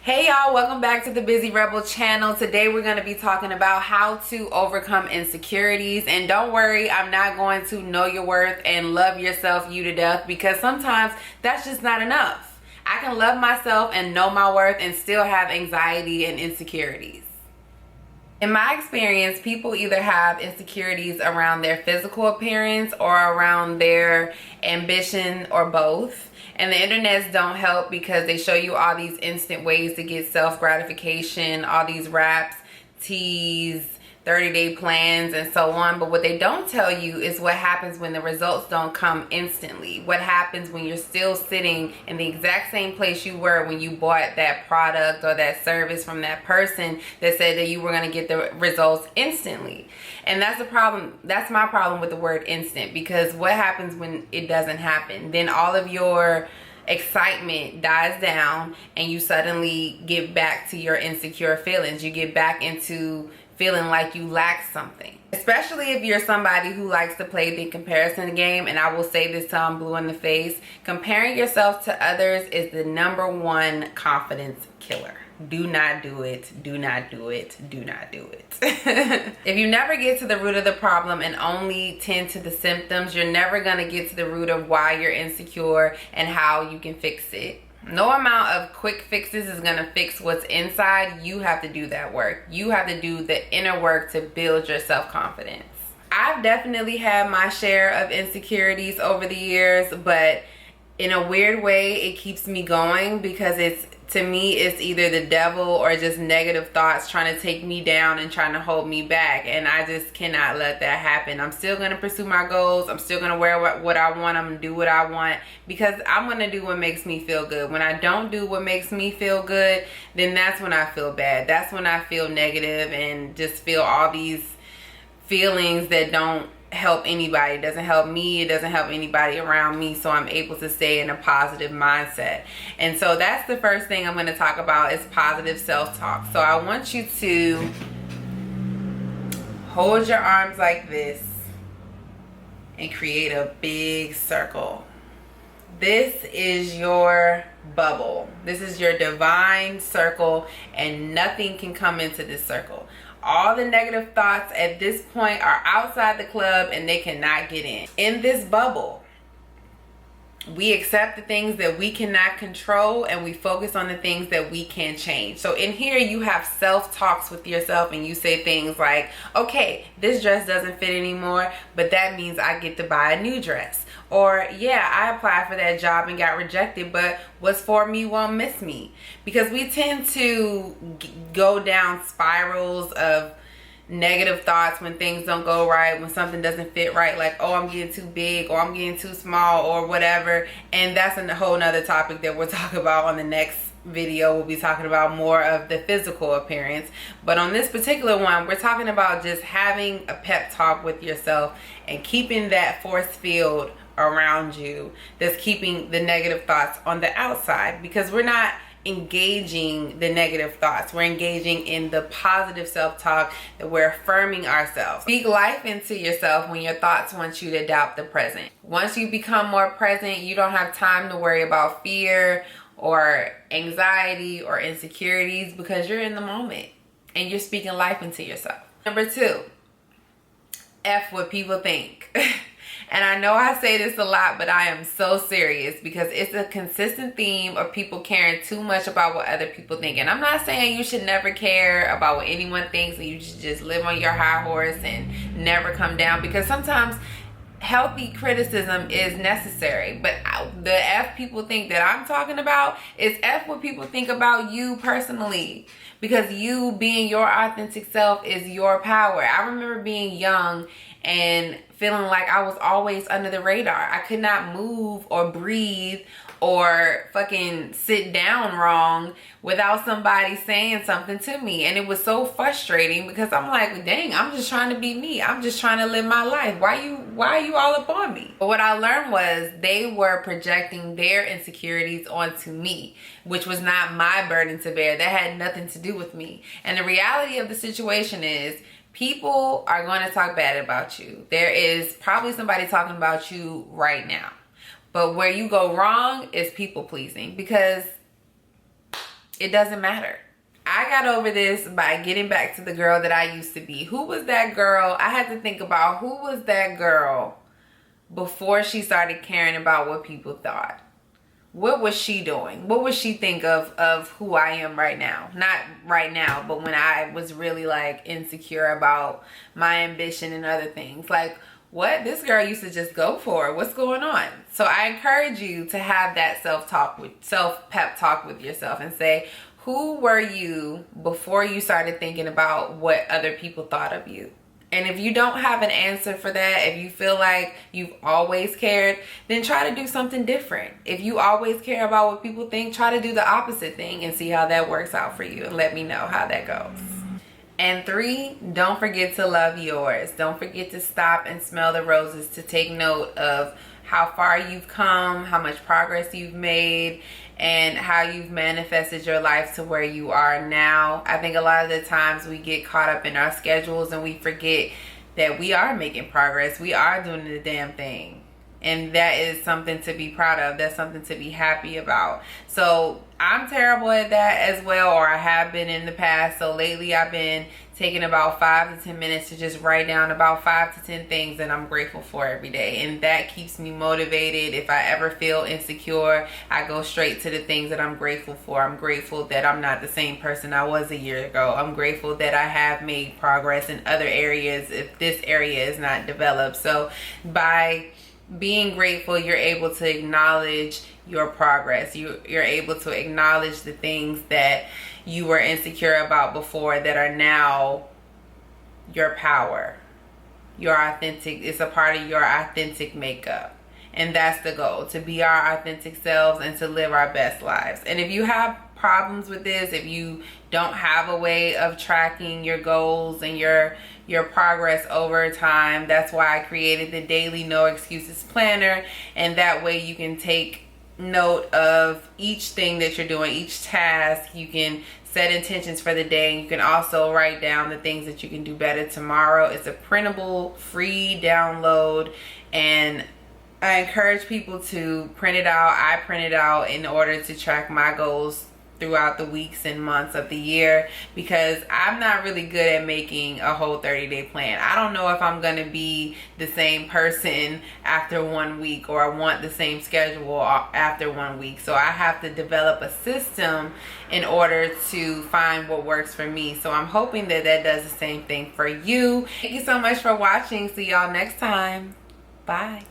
Hey y'all, welcome back to the Busy Rebel channel. Today we're going to be talking about how to overcome insecurities. And don't worry, I'm not going to know your worth and love yourself you to death, because sometimes that's just not enough. I can love myself and know my worth and still have anxiety and insecurities. In my experience, people either have insecurities around their physical appearance or around their ambition, or both. And the internets don't help because they show you all these instant ways to get self-gratification, all these raps, teas, 30-day plans, and so on. But what they don't tell you is what happens when the results don't come instantly. What happens when you're still sitting in the exact same place you were when you bought that product or that service from that person that said that you were going to get the results instantly. And that's the problem. That's my problem with the word instant, because what happens when it doesn't happen? Then all of your excitement dies down and you suddenly get back to your insecure feelings. You get back into feeling like you lack something, especially if you're somebody who likes to play the comparison game. And I will say this till I'm blue in the face: comparing yourself to others is the #1 confidence killer. Do not do it. Do not do it. Do not do it. If you never get to the root of the problem and only tend to the symptoms, you're never going to get to the root of why you're insecure and how you can fix it. No amount of quick fixes is going to fix what's inside. You have to do that work. You have to do the inner work to build your self-confidence. I've definitely had my share of insecurities over the years, but in a weird way, it keeps me going, because to me, it's either the devil or just negative thoughts trying to take me down and trying to hold me back. And I just cannot let that happen. I'm still going to pursue my goals. I'm still going to wear what I want. I'm going to do what I want, because I'm going to do what makes me feel good. When I don't do what makes me feel good, then that's when I feel bad. That's when I feel negative and just feel all these feelings that don't help anybody. It doesn't help me. It doesn't help anybody around me. So I'm able to stay in a positive mindset. And so that's the first thing I'm going to talk about, is positive self-talk. So I want you to hold your arms like this and create a big circle. This is your bubble. This is your divine circle, and nothing can come into this circle. All the negative thoughts at this point are outside the club and they cannot get in. In this bubble, we accept the things that we cannot control and we focus on the things that we can change. So in here, you have self-talks with yourself, and you say things like, okay, this dress doesn't fit anymore, but that means I get to buy a new dress. Or, yeah, I applied for that job and got rejected, but what's for me won't miss me. Because we tend to go down spirals of negative thoughts when things don't go right, when something doesn't fit right, like, oh, I'm getting too big, or I'm getting too small, or whatever. And that's a whole nother topic that we'll talk about on the next video. We'll be talking about more of the physical appearance, but on this particular one, we're talking about just having a pep talk with yourself and keeping that force field around you that's keeping the negative thoughts on the outside, because we're not engaging the negative thoughts. We're engaging in the positive self-talk, that we're affirming ourselves. Speak life into yourself when your thoughts want you to doubt the present. Once you become more present, you don't have time to worry about fear or anxiety or insecurities, because you're in the moment and you're speaking life into yourself. Number 2, F what people think. And I know I say this a lot, but I am so serious, because it's a consistent theme of people caring too much about what other people think. And I'm not saying you should never care about what anyone thinks and you should just live on your high horse and never come down, because sometimes healthy criticism is necessary. But the F people think that I'm talking about is F what people think about you personally, because you being your authentic self is your power. I remember being young and feeling like I was always under the radar. I could not move or breathe or fucking sit down wrong without somebody saying something to me. And it was so frustrating, because I'm like, dang, I'm just trying to be me. I'm just trying to live my life. Why are you all up on me? But what I learned was they were projecting their insecurities onto me, which was not my burden to bear. That had nothing to do with me. And the reality of the situation is, people are going to talk bad about you. There is probably somebody talking about you right now. But where you go wrong is people pleasing, because It doesn't matter. I got over this by getting back to the girl that I used to be. Who was that girl? I had to think about who was that girl before she started caring about what people thought. What was she doing? What would she think of who I am right now? Not right now, but when I was really like insecure about my ambition and other things. Like, what? This girl used to just go for it. What's going on? So I encourage you to have that self-pep talk with yourself and say, who were you before you started thinking about what other people thought of you? And if you don't have an answer for that, if you feel like you've always cared, then try to do something different. If you always care about what people think, try to do the opposite thing and see how that works out for you. And let me know how that goes. And 3, don't forget to love yours. Don't forget to stop and smell the roses, to take note of how far you've come, how much progress you've made, and how you've manifested your life to where you are now. I think a lot of the times we get caught up in our schedules and we forget that we are making progress. We are doing the damn thing. And that is something to be proud of. That's something to be happy about. So I'm terrible at that as well, or I have been in the past. So lately I've been taking about 5 to 10 minutes to just write down about 5 to 10 things that I'm grateful for every day. And that keeps me motivated. If I ever feel insecure, I go straight to the things that I'm grateful for. I'm grateful that I'm not the same person I was a year ago. I'm grateful that I have made progress in other areas if this area is not developed. So by being grateful, you're able to acknowledge your progress. You're able to acknowledge the things that you were insecure about before that are now your power, your authentic. It's a part of your authentic makeup. And that's the goal, to be our authentic selves and to live our best lives. And if you have problems with this, if you don't have a way of tracking your goals and your progress over time, that's why I created the daily No Excuses Planner. And that way you can take note of each thing that you're doing, each task. You can set intentions for the day, and you can also write down the things that you can do better tomorrow. It's a printable, free download, and I encourage people to print it out. I print it out in order to track my goals throughout the weeks and months of the year, because I'm not really good at making a whole 30-day plan. I don't know if I'm going to be the same person after 1 week, or I want the same schedule after 1 week. So I have to develop a system in order to find what works for me. So I'm hoping that that does the same thing for you. Thank you so much for watching. See y'all next time. Bye.